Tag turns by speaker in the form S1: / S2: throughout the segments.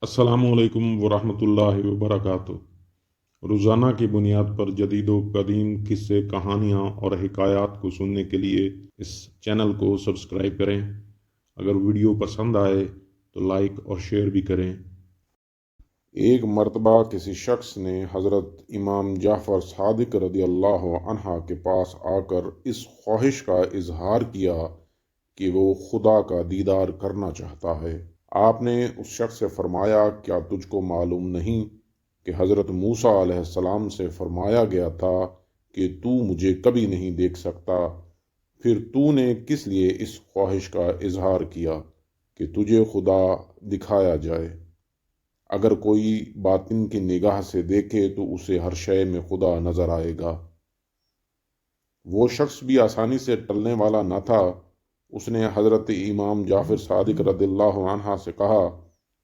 S1: अस्सलामुअलैकुम वरहमतुल्लाहि वबरकातुह। रोज़ाना की बुनियाद पर जदीद व कदीम किस्से, कहानियाँ और हिकायात को सुनने के लिए इस चैनल को सब्सक्राइब करें। अगर वीडियो पसंद आए तो लाइक और शेयर भी करें। एक मर्तबा किसी शख्स ने हज़रत इमाम जाफ़र सादिक रदी अल्लाह अन्हा के पास आकर इस ख्वाहिश का इजहार किया कि वो खुदा का दीदार करना चाहता है। आपने उस शख्स से फरमाया, क्या तुझको मालूम नहीं कि हज़रत मूसा अलैहिस्सलाम से फरमाया गया था कि तू मुझे कभी नहीं देख सकता, फिर तूने किस लिए इस ख्वाहिश का इजहार किया कि तुझे खुदा दिखाया जाए। अगर कोई बातिन की निगाह से देखे तो उसे हर शय में खुदा नजर आएगा। वो शख्स भी आसानी से टलने वाला न था। उसने हज़रत इमाम जाफ़िर सादिक रदिल्लाहु अन्हा से कहा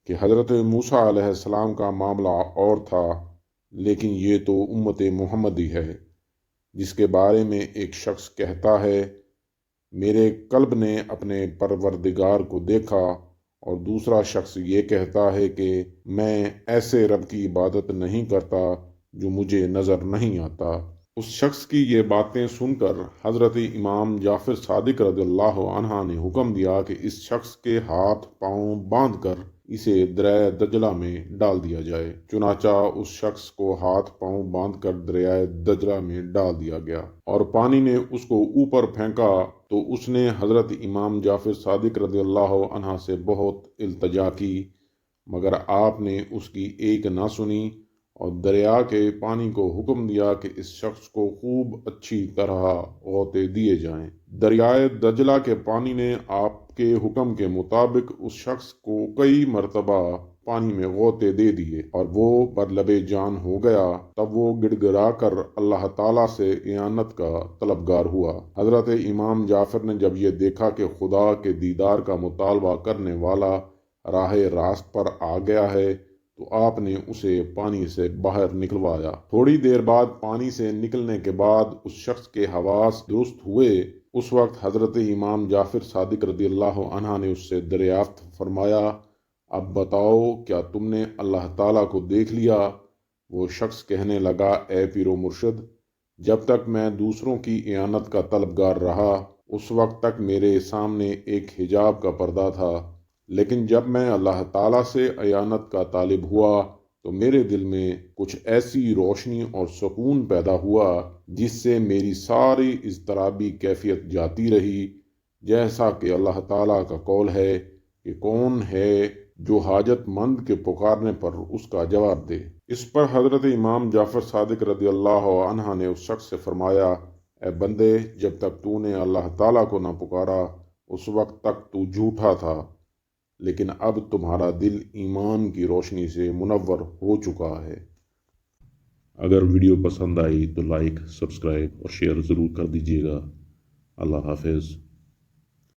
S1: कि हज़रत मूसा अलैहिस्सलाम का मामला और था, लेकिन ये तो उम्मत मुहम्मदी है, जिसके बारे में एक शख्स कहता है मेरे कल्ब ने अपने परवरदिगार को देखा, और दूसरा शख्स ये कहता है कि मैं ऐसे रब की इबादत नहीं करता जो मुझे नज़र नहीं आता। उस शख्स की ये बातें सुनकर हज़रत इमाम जाफ़िर सादिक रज़ियल्लाहु अन्हा ने हुक्म दिया कि इस शख्स के हाथ पांव बांध कर इसे दरिया दजला में डाल दिया जाए। चुनाचा उस शख्स को हाथ पांव बांध कर दरिया दजला में डाल दिया गया और पानी ने उसको ऊपर फेंका तो उसने हज़रत इमाम जाफ़िर सादिक रज़ियल्लाहु अन्हा से बहुत इल्तजा की, मगर आपने उसकी एक ना सुनी और दरिया के पानी को हुक्म दिया कि इस शख्स को खूब अच्छी तरह गौते दिए जाएं। दरियाए दजला के पानी ने आपके हुक्म के मुताबिक उस शख्स को कई मरतबा पानी में गौते दे दिए और वो बदलबे जान हो गया। तब वो गिड़गिड़ा कर अल्लाह ताला से इयानत का तलबगार हुआ। हजरत इमाम जाफर ने जब ये देखा कि खुदा के दीदार का मुतालबा करने वाला राह रास्त पर आ गया है तो आपने उसे पानी से बाहर निकलवाया। थोड़ी देर बाद पानी से निकलने के बाद उस शख्स के हवास दुरुस्त हुए। उस वक्त हजरत इमाम जाफिर सादिक रदियल्लाहु अन्हा ने उससे दरियाफ्त फरमाया, अब बताओ क्या तुमने अल्लाह ताला को देख लिया? वो शख्स कहने लगा, ए पीरो मुर्शद, जब तक मैं दूसरों की इयानत का तलबगार रहा उस वक्त तक मेरे सामने एक हिजाब का पर्दा था, लेकिन जब मैं अल्लाह ताला से इयानत का तालिब हुआ तो मेरे दिल में कुछ ऐसी रोशनी और सुकून पैदा हुआ जिससे मेरी सारी इज़्तिराबी कैफियत जाती रही। जैसा कि अल्लाह ताला का कौल है कि कौन है जो हाजतमंद के पुकारने पर उसका जवाब दे। इस पर हज़रत इमाम जाफ़र सादिक रज़ियल्लाहु अन्हा ने उस शख्स से फरमाया, ए बंदे, जब तक तूने अल्लाह ताला को न पुकारा उस वक्त तक तू झूठा था, लेकिन अब तुम्हारा दिल ईमान की रोशनी से मुनव्वर हो चुका है। अगर वीडियो पसंद आई तो लाइक, सब्सक्राइब और शेयर ज़रूर कर दीजिएगा। अल्लाह हाफिज़।